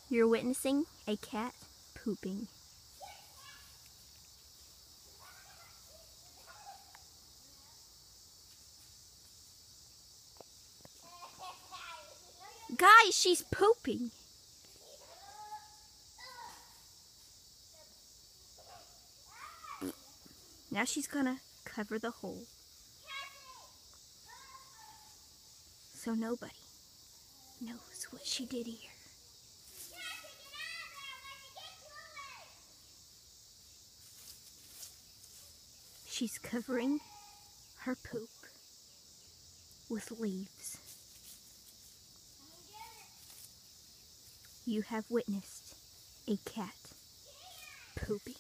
You're witnessing a cat pooping. Guys, she's pooping. Now she's gonna cover the hole, so nobody knows what she did here. She's covering her poop with leaves. You have witnessed a cat pooping.